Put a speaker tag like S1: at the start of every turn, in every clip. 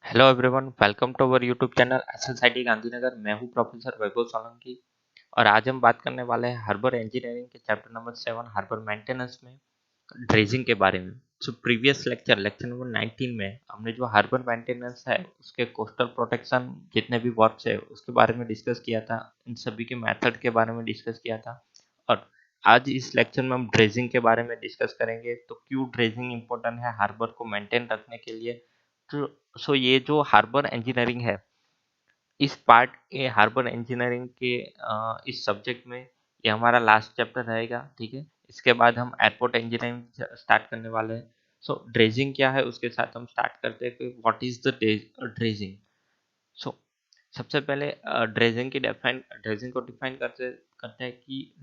S1: Hello everyone, welcome to our YouTube channel SSIT Gandhinagar. मैं हूं professor वैभव सोलंकी और आज हम बात करने वाले हैं हार्बर इंजीनियरिंग के चैप्टर नंबर 7 हार्बर मेंटेनेंस में ड्रेजिंग के बारे में। सो प्रीवियस लेक्चर नंबर 19 में हमने जो हार्बर मेंटेनेंस है उसके कोस्टल प्रोटेक्शन जितने भी वर्क्स है उसके बारे में डिस्कस किया था, इन सभी के मेथड के बारे में डिस्कस किया था। और आज इस लेक्चर में हम ड्रेजिंग के बारे में डिस्कस करेंगे। तो क्यों ड्रेजिंग इंपॉर्टेंट है हार्बर को मेंटेन रखने के लिए। तो ये जो हार्बर इंजीनियरिंग है, इस पार्ट के हार्बर इंजीनियरिंग के इस सब्जेक्ट में ये हमारा लास्ट चैप्टर रहेगा। ठीक है, इसके बाद हम एयरपोर्ट इंजीनियरिंग स्टार्ट करने वाले हैं। सो ड्रेजिंग क्या है उसके साथ हम स्टार्ट करते हैं कि व्हाट इज द ड्रेजिंग। सो सबसे पहले ड्रेजिंग को डिफाइन करते हैं कि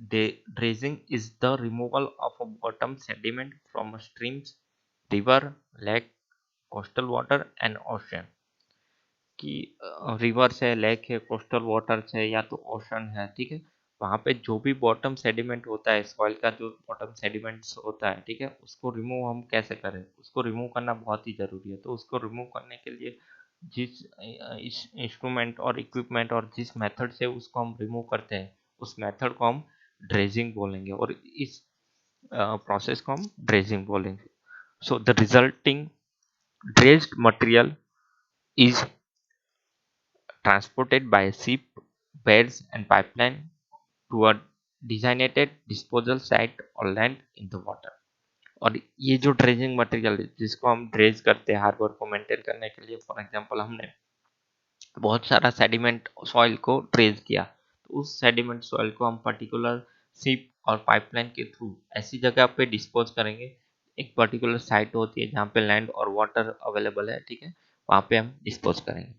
S1: dredging is the removal of a bottom sediment from streams, river, lake, coastal water and ocean. कि रिवर्स है, लेक है, कोस्टल वाटर्स है या तो ओशन है। ठीक है, वहाँ पे जो भी बॉटम सेडिमेंट होता है, सॉइल का जो बॉटम सेडिमेंट्स होता है, ठीक है, उसको रिमूव हम कैसे करें, उसको रिमूव करना बहुत ही ज़रूरी है। तो उसको रिमूव करने के लिए जिस इस इंस्ट्रूमेंट और इक्विपमेंट और जिस मेथड से उसको हम रिमूव करते हैं उस मेथड को हम ड्रेजिंग बोलेंगे और इस प्रोसेस को हम ड्रेजिंग बोलेंगे। So the resulting dredged material is transported by ship, beds and pipeline to a designated disposal site or land in the water। और ये जो ड्रेजिंग मटेरियल है जिसको हम ड्रेज करते हैं हार्बर को मेंटेन करने के लिए, फॉर एग्जांपल हमने बहुत सारा सेडिमेंट सॉइल को ड्रेज किया, तो उस सेडिमेंट सॉइल को हम पर्टिकुलर शिप और पाइपलाइन के थ्रू ऐसी जगह पे डिस्पोज करेंगे। एक पर्टिकुलर साइट होती है जहाँ पे लैंड और वाटर अवेलेबल है, ठीक है, वहाँ पे हम डिस्पोज करेंगे।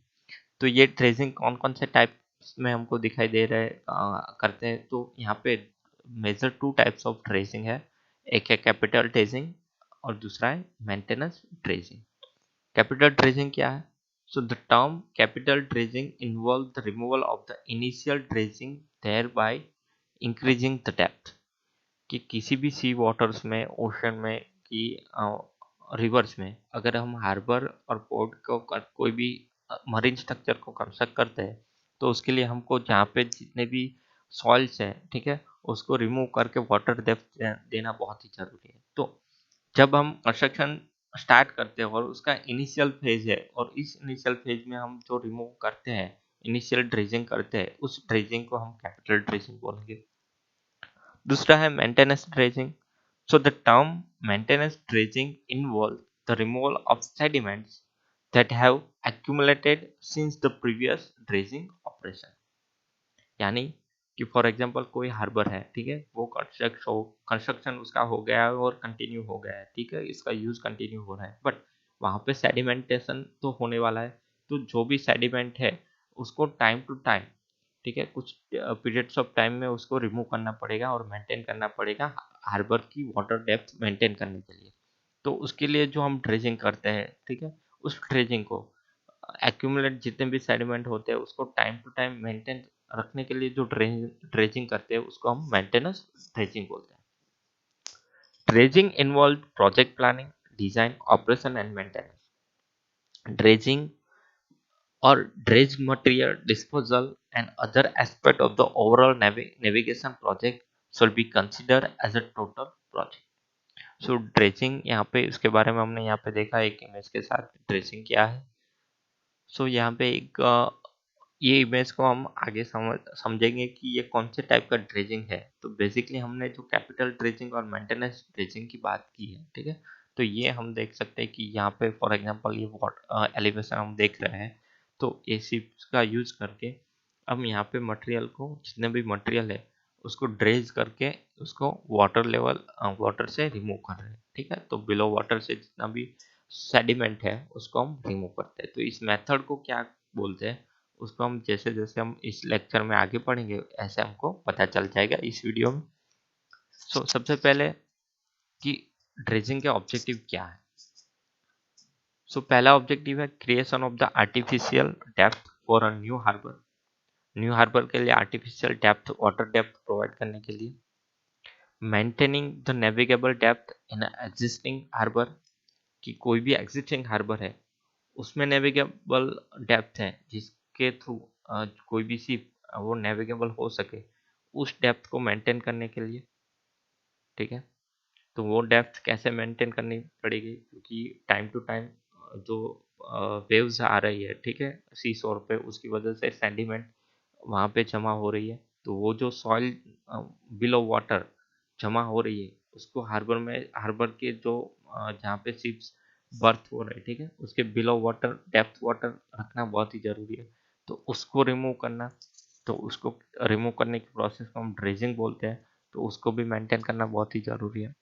S1: तो ये ट्रेसिंग कौन कौन से टाइप्स में हमको दिखाई दे रहे करते हैं। तो यहाँ पे मेजर 2 टाइप्स ऑफ ट्रेसिंग है। एक है कैपिटल ट्रेसिंग और दूसरा है मेंटेनेंस ट्रेसिंग। कैपिटल ट्रेसिंग क्या है? So the term capital dredging involve the removal of the initial dredging thereby increasing the depth. कि किसी भी सी वाटर्स में, ओशन में, कि रिवर्स में अगर हम हार्बर और पोर्ट को कोई भी मरीन स्ट्रक्चर को कंस्ट्रक्ट करते हैं तो उसके लिए हमको जहाँ पे जितने भी सॉइल्स हैं, ठीक है, उसको रिमूव करके वाटर डेप्थ देना बहुत ही जरूरी है। तो जब हम कंस्ट्रक्शन स्टार्ट करते हैं और उसका इनिशियल फेज है और इस इनिशियल फेज में हम जो रिमूव करते हैं, इनिशियल ड्रेजिंग करते हैं, उस ड्रेजिंग को हम कैपिटल ड्रेजिंग बोलेंगे। दूसरा है maintenance dredging. So the term maintenance dredging involves the removal of sediments that have accumulated since the previous dredging operation। यानी कि फॉर एग्जांपल कोई हार्बर है, ठीक है, वो कंस्ट्रक्शन उसका हो गया है और कंटिन्यू हो गया है, ठीक है, इसका यूज कंटिन्यू हो रहा है, बट वहाँ पे सेडिमेंटेशन तो होने वाला है। तो जो भी सेडिमेंट है उसको टाइम टू टाइम, ठीक है, कुछ पीरियड्स ऑफ टाइम में उसको रिमूव करना पड़ेगा और मेंटेन करना पड़ेगा हार्बर की वाटर डेप्थ मेंटेन करने के लिए। तो उसके लिए जो हम ड्रेजिंग करते हैं, ठीक है, उस ड्रेजिंग को एक्यूमुलेट जितने भी सेडिमेंट होते हैं उसको टाइम टू टाइम मेंटेन रखने के लिए जो ड्रेजिंग करते हैं उसको हम मेंटेनेंस ड्रेजिंग बोलते हैं। Dredging involve project planning, design, operation and maintenance. Dredging or dredge material disposal and other aspect of the overall navigation project should be considered as a total project। So dredging यहाँ पे इसके बारे में हमने यहाँ पे देखा एक इमेज के साथ ड्रेजिंग क्या है। सो यहाँ पे एक ये इमेज को हम आगे समझेंगे कि ये कौन से टाइप का ड्रेजिंग है। तो बेसिकली हमने जो कैपिटल ड्रेजिंग और मेंटेनेंस ड्रेजिंग की बात की है, ठीक है, तो ये हम देख सकते हैं कि यहाँ पे फॉर एग्जांपल ये एलिवेशन हम देख रहे हैं। तो एसी का यूज करके हम यहाँ पे मटेरियल को, जितने भी मटेरियल है उसको ड्रेज करके उसको वाटर से रिमूव कर रहे हैं, ठीक है। तो बिलो वाटर से जितना भी सेडिमेंट है उसको हम रिमूव करते हैं। तो इस मेथड को क्या बोलते हैं उसको हम जैसे जैसे हम इस लेक्चर में आगे पढ़ेंगे ऐसे हमको पता चल जाएगा इस वीडियो में। सबसे पहले कि ड्रेजिंग के ऑब्जेक्टिव क्या है। पहला ऑब्जेक्टिव है creation of the artificial depth for a new harbour. New harbour के लिए artificial depth, water depth provide करने के लिए। Maintaining the navigable depth in existing harbour, कि कोई भी एग्जिस्टिंग हार्बर है उसमें नेविगेबल डेप्थ है जिसके थ्रू कोई भी शिप वो नेविगेबल हो सके, उस डेप्थ को मेंटेन करने के लिए, ठीक है। तो वो डेप्थ कैसे मेंटेन करनी पड़ेगी, क्योंकि टाइम टू टाइम जो वेव्स आ रही है, ठीक है, सी शोर पे, उसकी वजह से सेंडिमेंट वहाँ पे जमा हो रही है। तो वो जो सॉइल बिलो वाटर जमा हो रही है, उसको हार्बर में, हार्बर के जो जहाँ पे शिप्स बर्थ हो रहे हैं, ठीक है, उसके बिलो वाटर डेप्थ वाटर रखना बहुत ही ज़रूरी है। तो उसको रिमूव करना, तो उसको रिमूव करने की प्रोसेस को हम ड्रेजिंग बोलते हैं। तो उसको भी मेंटेन करना बहुत ही ज़रूरी है।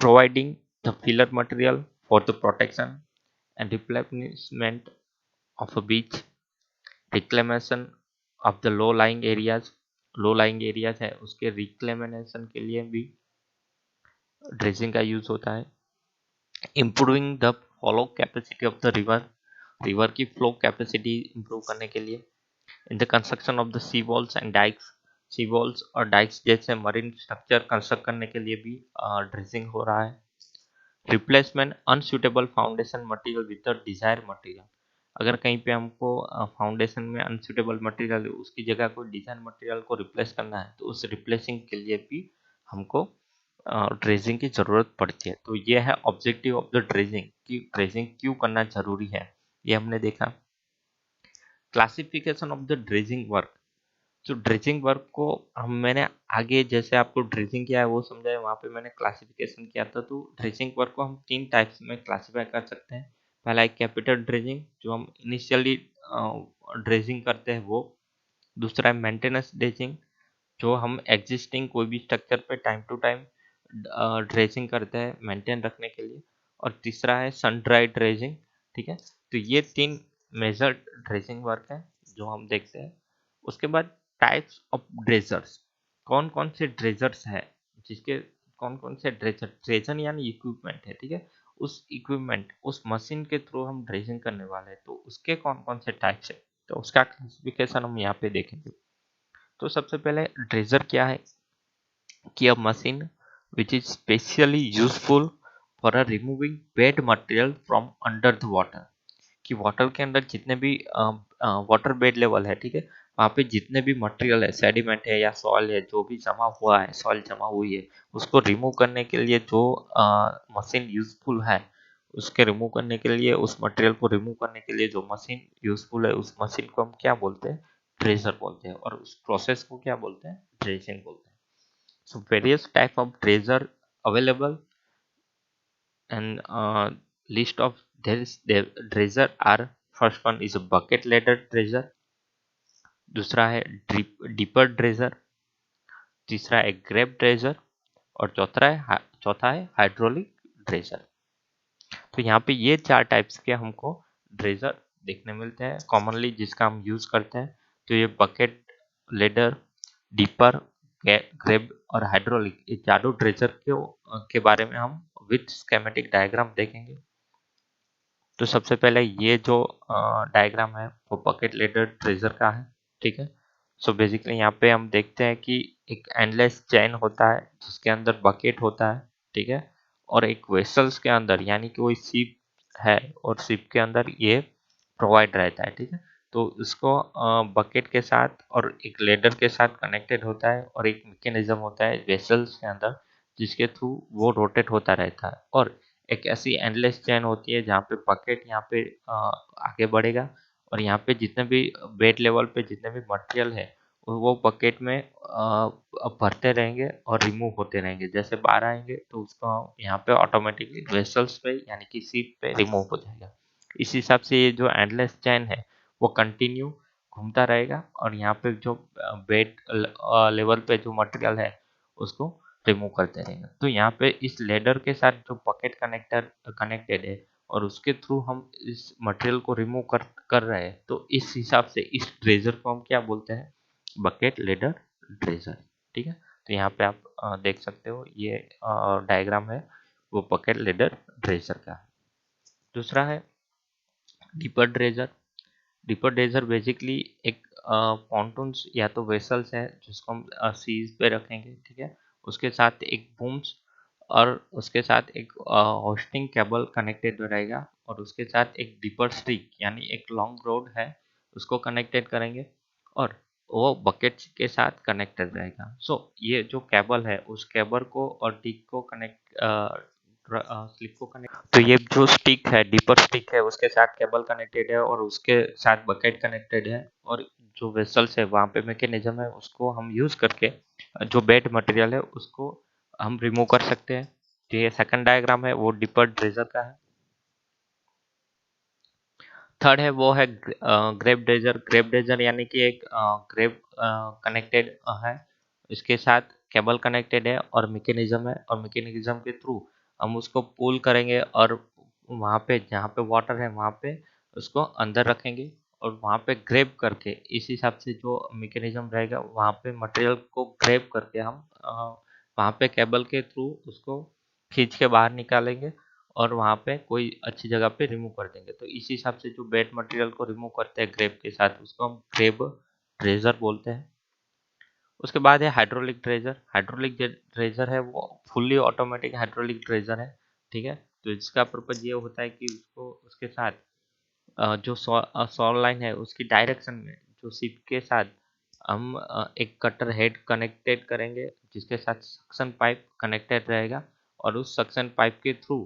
S1: Providing the filler material for the protection and replenishment of a beach, reclamation of the low-lying areas, low-lying areas है उसके reclamation के लिए भी ड्रेजिंग का यूज होता है। Improving the flow capacity of the river, river की फ्लो कैपेसिटी इंप्रूव करने के लिए। In the construction of the sea walls and dikes, sea walls और डाइक्स जैसे मरीन स्ट्रक्चर कंस्ट्रक्ट करने के लिए भी ड्रेजिंग हो रहा है। Replacement unsuitable foundation material with the desire material, अगर कहीं पे हमको फाउंडेशन में अनसूटेबल मटेरियल, उसकी जगह कोई डिजाइन मटेरियल को रिप्लेस करना है, तो उस रिप्लेसिंग के लिए भी हमको ड्रेजिंग की ज़रूरत पड़ती है। तो ये है ऑब्जेक्टिव ऑफ द ड्रेजिंग, कि ड्रेजिंग क्यों करना जरूरी है, ये हमने देखा। Classification of the dredging work, जो ड्रेजिंग वर्क को मैंने आगे जैसे आपको ड्रेजिंग क्या है वो समझाया, वहाँ पे मैंने क्लासिफिकेशन किया था। तो ड्रेजिंग वर्क को हम 3 टाइप्स में क्लासीफाई कर सकते हैं। पहला है कैपिटल ड्रेजिंग, जो हम इनिशियली ड्रेजिंग करते हैं वो। दूसरा है मेंटेनेंस ड्रेजिंग, जो हम एग्जिस्टिंग कोई भी स्ट्रक्चर पे टाइम टू टाइम ड्रेजिंग करते हैं मेंटेन रखने के लिए। और तीसरा है सन ड्राई ड्रेजिंग, ठीक है। तो ये 3 मेजर ड्रेजिंग वर्क है जो हम देखते हैं। उसके बाद टाइप्स ऑफ ड्रेजर्स, कौन कौन से ड्रेजर्स है, जिसके कौन कौन से ड्रेजर, ड्रेजर यानी इक्विपमेंट है, ठीक है, उस इक्विपमेंट उस मशीन के थ्रू हम ड्रेजिंग करने वाले हैं, तो उसके कौन कौन से टाइप्स है, तो उसका क्लासिफिकेशन हम यहाँ पे देखेंगे। तो सबसे पहले ड्रेजर क्या है, कि a machine which is specially useful for a removing wet material from under the water, कि वाटर के अंदर जितने भी वाटर बेड लेवल है, ठीक है, वहाँ पे जितने भी मटेरियल है, सेडिमेंट है या सॉइल है, जो भी जमा हुआ है, सॉइल जमा हुई है, उसको रिमूव करने के लिए जो मशीन यूजफुल है, उसके रिमूव करने के लिए, उस मटेरियल को रिमूव करने के लिए जो मशीन यूजफुल है, उस मशीन को हम क्या बोलते हैं, ड्रेजर बोलते हैं। और उस प्रोसेस को क्या बोलते हैं, ड्रेजिंग बोलते हैं। So various type of dredger available, and list of their dredger are: first one is a bucket ladder dredger, दूसरा है डीपर ड्रेजर, तीसरा है ग्रेब ड्रेजर, और चौथा है हाइड्रोलिक ड्रेजर। तो यहाँ पे ये 4 टाइप्स के हमको ड्रेजर देखने मिलते हैं कॉमनली, जिसका हम यूज करते हैं। तो ये बकेट, लेडर, डीपर, ग्रेब और हाइड्रोलिक, ये चारों ड्रेजर के बारे में हम विथ स्केमेटिक डायग्राम देखेंगे। तो सबसे पहले ये जो डायग्राम है वो बकेट लेडर ड्रेजर का है, ठीक है। सो बेसिकली यहाँ पे हम देखते हैं कि एक एंडलेस चैन होता है जिसके अंदर बकेट होता है, ठीक है, और एक वेसल्स के अंदर, यानी कि कोई शिप है और शिप के अंदर ये प्रोवाइड रहता है, ठीक है। तो उसको बकेट के साथ और एक लेडर के साथ कनेक्टेड होता है, और एक मैकेनिज्म होता है वेसल्स के अंदर जिसके थ्रू वो रोटेट होता रहता है। और एक ऐसी एंडलेस चेन होती है जहाँ पे बकेट यहाँ पे आगे बढ़ेगा, और यहाँ पे जितने भी बेड लेवल पे जितने भी मटेरियल है वो बकेट में भरते रहेंगे और रिमूव होते रहेंगे। जैसे बाहर आएंगे तो उसको यहाँ पे ऑटोमेटिकली वेसल्स पे यानी कि सीट पे रिमूव हो जाएगा। इस हिसाब से ये जो एंडलेस चैन है वो कंटिन्यू घूमता रहेगा, और यहाँ पे जो बेड लेवल पे जो मटेरियल है उसको रिमूव करते रहेंगे। तो यहाँ पे इस लेडर के साथ जो बकेट कनेक्टर कनेक्टेड है और उसके थ्रू हम इस मटेरियल को रिमूव कर रहे हैं, तो इस हिसाब से इस ड्रेजर को हम क्या बोलते हैं, बकेट लेडर ड्रेजर, ठीक है। तो यहाँ पे आप देख सकते हो ये डायग्राम है वो बकेट लेडर ड्रेजर का है। दूसरा है deeper dredger. Deeper dredger basically एक पॉन्टून्स या तो वेसल्स है जिसको हम सीज पे रखेंगे, ठीक है, उसके साथ एक बूम्स और उसके साथ एक होस्टिंग केबल कनेक्टेड रहेगा, और उसके साथ एक डीपर स्ट्रिक यानी एक लॉन्ग रोड है उसको कनेक्टेड करेंगे और वो बकेट के साथ कनेक्टेड रहेगा। सो ये जो केबल है उस केबल को और टिक को कनेक्ट स्लिप को कनेक्ट, तो ये जो स्टिक है डीपर स्टिक है उसके साथ केबल कनेक्टेड है और उसके साथ बकेट कनेक्टेड है और जो वेसल्स है वहाँ पे मैकेनिज्म है उसको हम यूज करके जो बेड मटेरियल है उसको हम रिमूव कर सकते हैं। तो ये सेकंड डायग्राम है वो डीपर ड्रेजर का है। थर्ड है वो है ग्रेप ड्रेजर। ग्रेप ड्रेजर यानी कि एक ग्रेप कनेक्टेड है, इसके साथ केबल कनेक्टेड है और मैकेनिज्म है और मैकेनिज्म के थ्रू हम उसको पुल करेंगे और वहाँ पे जहाँ पे वाटर है वहाँ पे उसको अंदर रखेंगे और वहाँ पे ग्रेप करके इस हिसाब से जो मैकेनिज्म रहेगा वहाँ पे मटेरियल को ग्रेप करके हम वहाँ पे केबल के थ्रू उसको खींच के बाहर निकालेंगे और वहाँ पे कोई अच्छी जगह पे रिमूव कर देंगे। तो इस हिसाब से जो वेट मटेरियल को रिमूव करते हैं ग्रेप के साथ उसको हम ग्रेप ड्रेजर बोलते हैं। उसके बाद है हाइड्रोलिक ड्रेजर। हाइड्रोलिक ड्रेजर है वो फुल्ली ऑटोमेटिक हाइड्रोलिक ड्रेजर है, ठीक है। तो इसका पर्पज ये होता है कि उसको उसके साथ जो सॉल लाइन है उसकी डायरेक्शन में जो शिप के साथ हम एक कटर हेड कनेक्टेड करेंगे जिसके साथ सक्शन पाइप कनेक्टेड रहेगा और उस सक्शन पाइप के थ्रू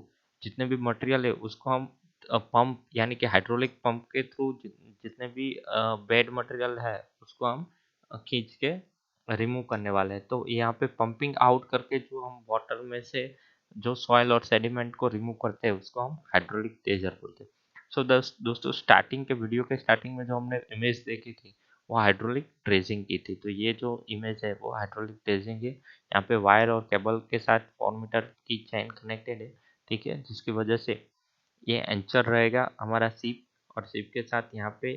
S1: जितने भी मटेरियल है उसको हम पंप यानी कि हाइड्रोलिक पंप के थ्रू जितने भी बेड मटेरियल है उसको हम खींच के रिमूव करने वाले हैं। तो यहाँ पे पंपिंग आउट करके जो हम वाटर में से जो सॉइल और सेडिमेंट को रिमूव करते हैं उसको हम हाइड्रोलिक ड्रेजर बोलते हैं। सो दोस्तों स्टार्टिंग के वीडियो के स्टार्टिंग में जो हमने इमेज देखी थी वो हाइड्रोलिक ड्रेजिंग की थी। तो ये जो इमेज है वो हाइड्रोलिक ड्रेजिंग है। यहाँ पे वायर और केबल के साथ 4 मीटर की चेन कनेक्टेड है, ठीक है, जिसकी वजह से ये एंचर रहेगा हमारा शिप और शिप के साथ यहाँ पे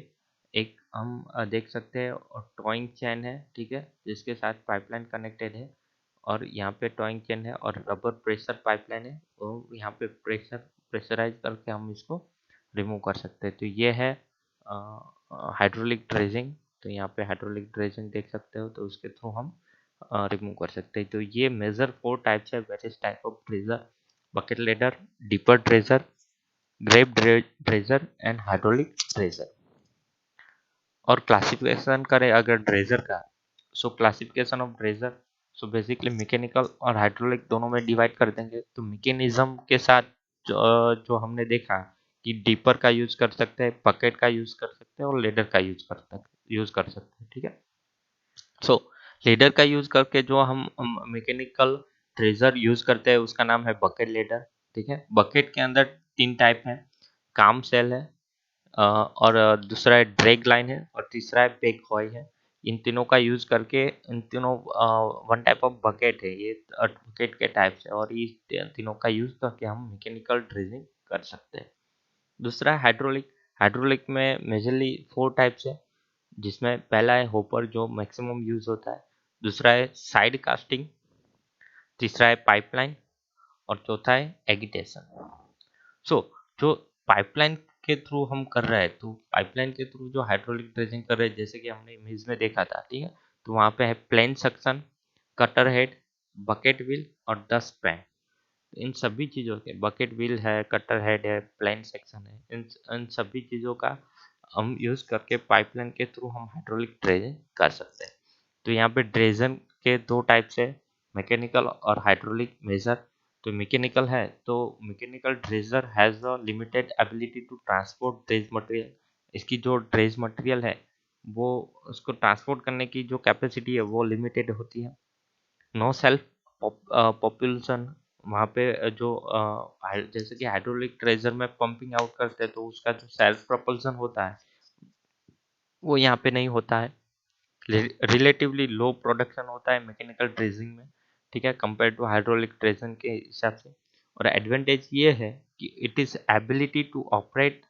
S1: एक हम देख सकते हैं और टॉइंग चेन है, ठीक है, जिसके साथ पाइपलाइन कनेक्टेड है और यहाँ पे टॉइंग चेन है और रबर प्रेशर पाइपलाइन है और यहाँ पे प्रेशराइज करके हम इसको रिमूव कर सकते हैं। तो ये है हाइड्रोलिक ड्रेजिंग। तो यहाँ पे हाइड्रोलिक ड्रेजिंग देख सकते हो, तो उसके थ्रू हम रिमूव कर सकते हैं। तो ये मेजर 4 टाइप्स है, various type of dredger, bucket ladder, dipper dredger, grab dredger and hydraulic dredger. और क्लासिफिकेशन करें अगर ड्रेजर का, so classification of dredger, so basically mechanical और हाइड्रोलिक दोनों में डिवाइड कर देंगे। तो मैकेनिज्म के साथ जो हमने देखा कि डीपर का यूज कर सकते हैं, बकेट का यूज कर सकते हैं और लेडर का यूज कर सकते हैं, ठीक है। सो लेडर का यूज करके जो हम मैकेनिकल ड्रेजर यूज करते हैं उसका नाम है बकेट लेडर, ठीक है। बकेट के अंदर 3 टाइप है, काम सेल है और दूसरा है ड्रैग लाइन है और तीसरा है पेग हॉय है। इन तीनों का यूज करके इन तीनों वन टाइप ऑफ बकेट है, ये बकेट के टाइप है और इस तीनों का यूज करके हम मैकेनिकल ड्रेजिंग कर सकते हैं। दूसरा है हाइड्रोलिक। हाइड्रोलिक में मेजरली 4 टाइप्स है, जिसमें पहला है होपर जो मैक्सिमम यूज होता है, दूसरा है साइड कास्टिंग, तीसरा है पाइपलाइन और चौथा है एगिटेशन। सो जो पाइपलाइन के थ्रू हम कर रहे हैं, तो पाइपलाइन के थ्रू जो हाइड्रोलिक ड्रेजिंग कर रहे हैं जैसे कि हमने इमेज में देखा था, ठीक है। तो वहाँ पे है plain suction, cutter head, bucket wheel और डस्ट पैन। इन सभी चीज़ों के बकेट व्हील है, कटर हेड है, प्लेन सेक्शन है, इन सभी चीज़ों का हम यूज करके पाइपलाइन के थ्रू हम हाइड्रोलिक ड्रेजिंग कर सकते हैं। तो यहाँ पे ड्रेजन के 2 टाइप्स है, मैकेनिकल और हाइड्रोलिक मेजर। तो मैकेनिकल है तो mechanical dredger has a limited ability to transport dredge material. इसकी जो ड्रेज मटेरियल है वो उसको ट्रांसपोर्ट करने की जो कैपेसिटी है वो लिमिटेड होती है। नो सेल्फ पॉपुलेशन, वहाँ पे जो जैसे कि हाइड्रोलिक ड्रेजर में पंपिंग आउट करते हैं तो उसका जो सेल्फ प्रोपल्सन होता है वो यहाँ पे नहीं होता है। रिलेटिवली लो प्रोडक्शन होता है मैकेनिकल ड्रेजिंग में, ठीक है, कंपेयर टू हाइड्रोलिक ड्रेजिंग के हिसाब से। और एडवांटेज ये है कि it is ability to operate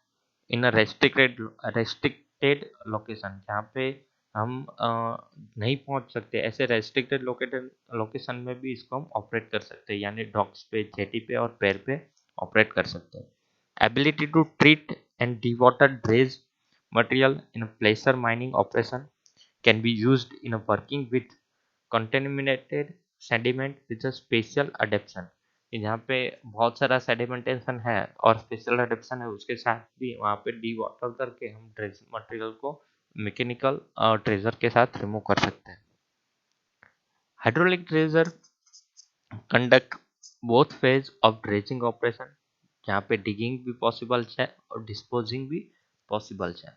S1: in a restricted location, जहाँ पे हम नहीं पहुंच सकते, ऐसे रेस्ट्रिक्टेड लोकेटेड लोकेशन में भी इसको हम ऑपरेट कर सकते हैं, यानी डॉक्स पे, जेटी पे और पेर पे ऑपरेट कर सकते हैं। Ability to treat and dewater dredge material in a placer mining operation can be used in a working with contaminated sediment with a spatial adaptation। कि जहाँ पे बहुत सारा सेडिमेंटेशन है और स्पेशल एडिप्शन है, उसके साथ भी वहाँ पे डी वाटर करके हम ड्रेस मटेरियल को मैकेनिकल ट्रेजर के साथ रिमूव कर सकते हैं। Hydraulic treasure conduct both phase of dredging operation, जहाँ पे डिगिंग भी पॉसिबल है और डिस्पोजिंग भी पॉसिबल है।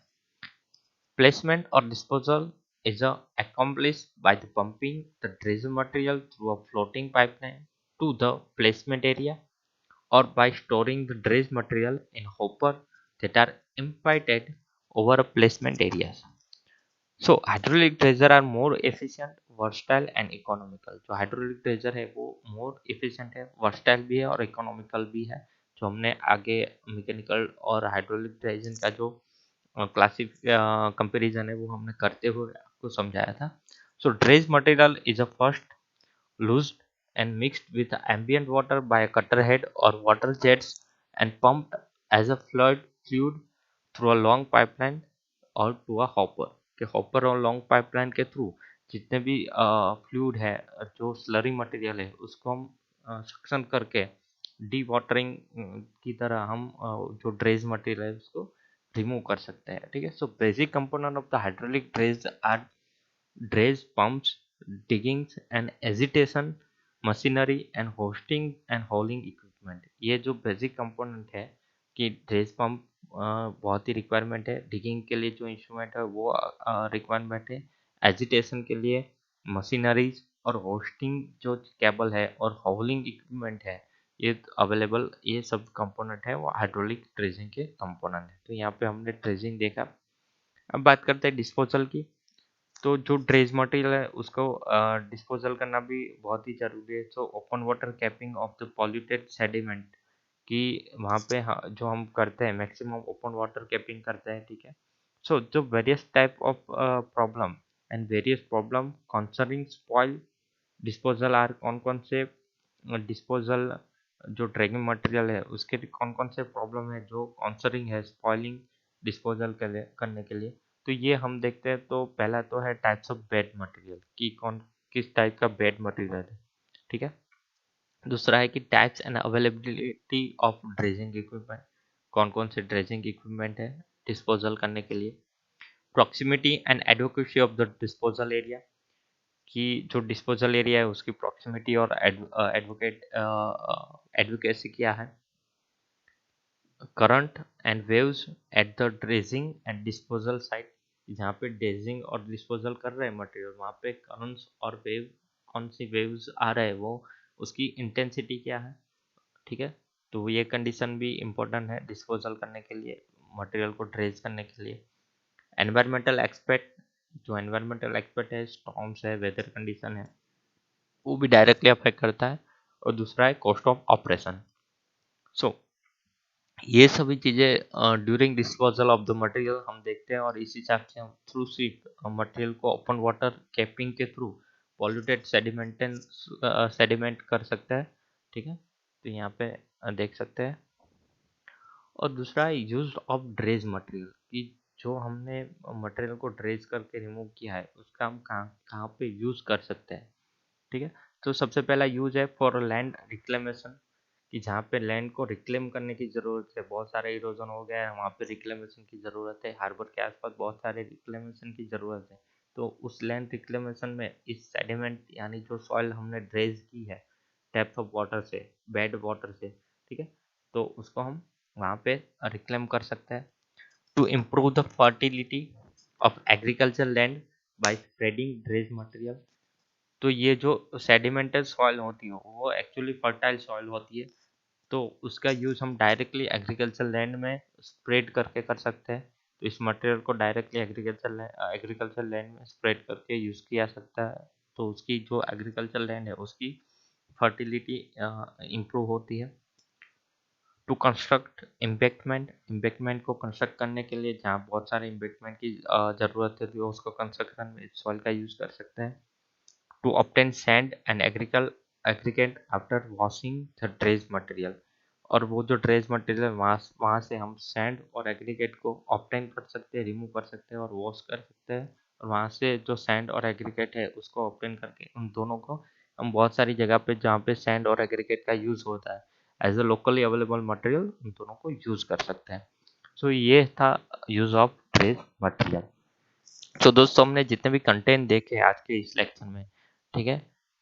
S1: Placement or disposal is accomplished by the pumping the dredge material through a floating pipeline to the placement area, or by storing the dredge material in hopper that are emptied over a placement areas. So hydraulic dredger are more efficient, versatile and economical. जो hydraulic dredger है वो more efficient है, versatile भी है और economical भी है। जो हमने आगे मैकेनिकल और हाइड्रोलिक ड्रेजिंग का जो क्लासिक कंपैरिजन है वो हमने करते हुए आपको समझाया था। So dredge material is a first loosed and mixed with ambient water by a cutter head or water jets and pumped as a fluid through a long pipeline or to a hopper। के hopper और long pipeline के through जितने भी fluid है, जो slurry material है, उसको हम सक्शन करके डी वाटरिंग की तरह हम जो ड्रेज मटेरियल है उसको रिमूव कर सकते हैं। ठीक है। So basic component of the hydraulic dredge are dredge pumps, diggings and agitation machinery and hosting and hauling equipment। ये जो बेसिक कंपोनेंट है कि ड्रेज पंप बहुत ही रिक्वायरमेंट है, डिगिंग के लिए जो इंस्ट्रूमेंट है वो रिक्वायरमेंट है, एजिटेशन के लिए मशीनरीज और होस्टिंग जो केबल है और हॉलिंग इक्विपमेंट है ये अवेलेबल, ये सब कंपोनेंट है वो हाइड्रोलिक ड्रेजिंग के कंपोनेंट है। तो यहाँ पे हमने ड्रेजिंग देखा। अब बात करते हैं डिस्पोजल की। तो जो ड्रेज मटेरियल है उसको डिस्पोजल करना भी बहुत ही जरूरी है। So open water capping of the polluted sediment कि वहाँ पे जो हम करते हैं मैक्सिमम ओपन वाटर कैपिंग करते हैं। ठीक है। सो जो various type of problem and various problem concerning spoil disposal are, कौन कौन से डिस्पोजल जो ड्रैगिंग मटेरियल है उसके कौन कौन से प्रॉब्लम है जो कंसर्निंग है स्पॉइलिंग डिस्पोजल के लिए करने के लिए। तो ये हम देखते हैं। तो पहला तो है टाइप्स ऑफ बेड मटेरियल कि कौन किस टाइप का बेड मटेरियल है। ठीक है। दूसरा है कि types and availability of dredging equipment, कौन कौन से ड्रेजिंग इक्विपमेंट है डिस्पोजल करने के लिए। Proximity and advocacy of the disposal area कि जो डिस्पोजल एरिया है उसकी प्रॉक्सिमिटी और एडवोकेसी क्या है। Current and waves at the dredging and disposal site, जहाँ पे ड्रेजिंग और डिस्पोजल कर रहे हैं मटेरियल वहाँ पे करंट्स और वेव, कौन सी वेव्स आ रहे हैं वो, उसकी इंटेंसिटी क्या है। ठीक है। तो ये कंडीशन भी इम्पोर्टेंट है डिस्पोजल करने के लिए, मटेरियल को ड्रेज करने के लिए। एनवायरमेंटल एक्सपेक्ट, जो एनवायरमेंटल एक्सपेक्ट है, स्टॉर्म्स है, वेदर कंडीशन है, वो भी डायरेक्टली अफेक्ट करता है। और दूसरा है कॉस्ट ऑफ ऑपरेशन। सो ये सभी चीज़ें during disposal of the material हम देखते हैं और इस हिसाब से हम थ्रू सिर्फ मटेरियल को ओपन वाटर कैपिंग के थ्रू पॉल्यूटेड सेडिमेंट कर सकते हैं। ठीक है। तो यहाँ पे देख सकते हैं। और दूसरा है यूज ऑफ ड्रेज मटेरियल कि जो हमने मटेरियल को ड्रेज करके रिमूव किया है उसका हम कहाँ कहाँ पे यूज़ कर सकते हैं। ठीक है। तो सबसे पहला यूज है फॉर लैंड रिक्लेमेशन कि जहाँ पे लैंड को रिक्लेम करने की ज़रूरत है, बहुत सारा इरोजन हो गया है वहाँ पे रिक्लेमेशन की ज़रूरत है, हार्बर के आसपास बहुत सारे रिक्लेमेशन की ज़रूरत है। तो उस लैंड रिक्लेमेशन में इस सेडिमेंट यानी जो सॉइल हमने ड्रेज की है डेप्थ ऑफ वाटर से, बेड वाटर से, ठीक है, तो उसको हम वहाँ पे रिक्लेम कर सकते हैं। To improve the fertility of agriculture land by spreading dredge material. तो ये जो सेडिमेंटल सॉइल होती है वो एक्चुअली फर्टाइल सॉइल होती है, तो उसका यूज़ हम डायरेक्टली एग्रीकल्चर लैंड में स्प्रेड करके कर सकते हैं। तो इस मटेरियल को डायरेक्टली एग्रीकल्चर लैंड में स्प्रेड करके यूज़ किया सकता है। तो उसकी जो एग्रीकल्चर लैंड है उसकी फर्टिलिटी इम्प्रूव होती है। टू कंस्ट्रक्ट इम्बैक्टमेंट को कंस्ट्रक्ट करने के लिए जहाँ बहुत सारे इम्बैक्टमेंट की ज़रूरत है तो उसको कंस्ट्रक्शन में सॉइल का यूज़ कर सकते हैं। To obtain sand and aggregate after washing the dredge material, और वो जो ड्रेज मटेरियल वहाँ से हम सैंड और एग्रीगेट को ऑप्टेन कर सकते हैं, रिमूव कर सकते हैं और वॉश कर सकते हैं। और वहाँ से जो सैंड और एग्रीगेट है उसको ऑप्टेन करके उन दोनों को हम बहुत सारी जगह पे जहाँ पे सैंड और एग्रीगेट का यूज़ होता है as a locally available material उन दोनों को यूज़ कर सकते हैं। सो ये था यूज़ ऑफ ड्रेज मटेरियल। तो दोस्तों हमने जितने भी कंटेंट देखे आज के इस लेक्चर में, ठीक है,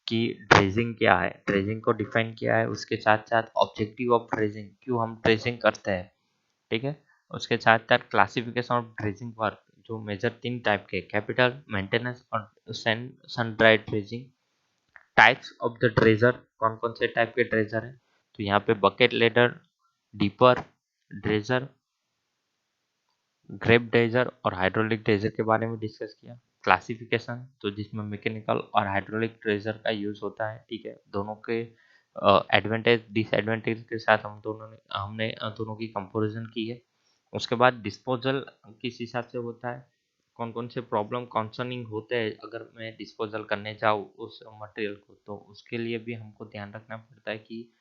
S1: कि ड्रेजिंग क्या है, ड्रेजिंग को डिफाइन किया है, उसके साथ साथ ऑब्जेक्टिव ऑफ ड्रेजिंग, क्यों हम ड्रेजिंग करते हैं, ठीक है, उसके साथ साथ क्लासिफिकेशन ऑफ ड्रेजिंग वर्क जो मेजर 3 टाइप के कैपिटल, मेंटेनेंस और sun dried dredging. Types of the dredger, कौन कौन से टाइप के ड्रेजर हैं, तो यहाँ पे bucket ladder, dipper dredger, grab dredger और हाइड्रोलिक ड्रेजर के बारे में डिस्कस किया। क्लासिफिकेशन तो जिसमें मैकेनिकल और हाइड्रोलिक ड्रेजर का यूज होता है, ठीक है, दोनों के एडवांटेज डिसएडवांटेज के साथ हमने दोनों की कंपैरिजन की है। उसके बाद डिस्पोजल किस हिसाब से होता है, कौन कौन से प्रॉब्लम कॉन्सर्निंग होते हैं अगर मैं डिस्पोजल करने जाऊँ उस मटेरियल को, तो उसके लिए भी हमको ध्यान रखना पड़ता है कि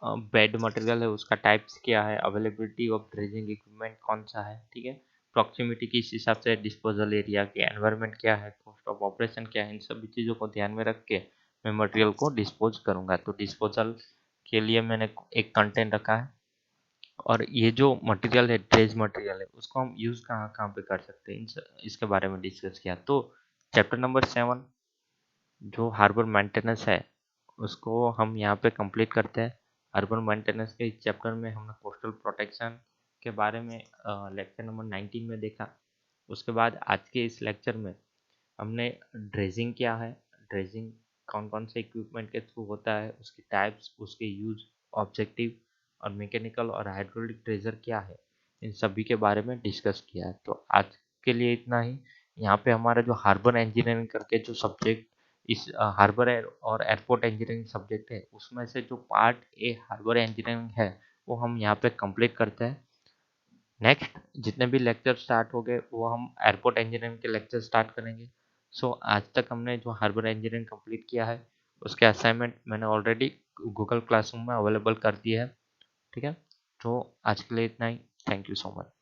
S1: बेड मटेरियल है उसका टाइप्स क्या है, अवेलेबिलिटी ऑफ ड्रेजिंग इक्विपमेंट कौन सा है, ठीक है, प्रॉक्सिमिटी किस हिसाब से, डिस्पोजल एरिया के एनवायरनमेंट क्या है, कॉस्ट ऑफ ऑपरेशन क्या है, इन सभी चीज़ों को ध्यान में रख के मैं मटेरियल को डिस्पोज करूँगा। तो डिस्पोजल के लिए मैंने एक कंटेंट रखा है। और ये जो मटेरियल है, ड्रेज मटेरियल है, उसको हम यूज़ कहाँ कहाँ पे कर सकते हैं, इसके बारे में डिस्कस किया। तो चैप्टर नंबर 7 जो हार्बर मेंटेनेंस है उसको हम यहाँ पे कंप्लीट करते हैं। अर्बन मेंटेनेंस के इस चैप्टर में हमने कोस्टल प्रोटेक्शन के बारे में लेक्चर नंबर 19 में देखा। उसके बाद आज के इस लेक्चर में हमने ड्रेजिंग क्या है, ड्रेजिंग कौन कौन से इक्विपमेंट के थ्रू होता है, उसकी टाइप्स, उसके यूज, ऑब्जेक्टिव और मैकेनिकल और हाइड्रोलिक ड्रेजर क्या है, इन सभी के बारे में डिस्कस किया है। तो आज के लिए इतना ही। यहाँ पे हमारा जो हार्बर इंजीनियरिंग करके जो सब्जेक्ट इस हार्बर और एयरपोर्ट इंजीनियरिंग सब्जेक्ट है उसमें से जो पार्ट ए हार्बर इंजीनियरिंग है वो हम यहाँ पे कंप्लीट करते हैं। नेक्स्ट जितने भी लेक्चर स्टार्ट हो गए वो हम एयरपोर्ट इंजीनियरिंग के लेक्चर स्टार्ट करेंगे। सो आज तक हमने जो हार्बर इंजीनियरिंग कंप्लीट किया है उसके असाइनमेंट मैंने ऑलरेडी गूगल क्लासरूम में अवेलेबल कर दिया है, ठीक है। तो आज के लिए इतना ही। Thank you so much.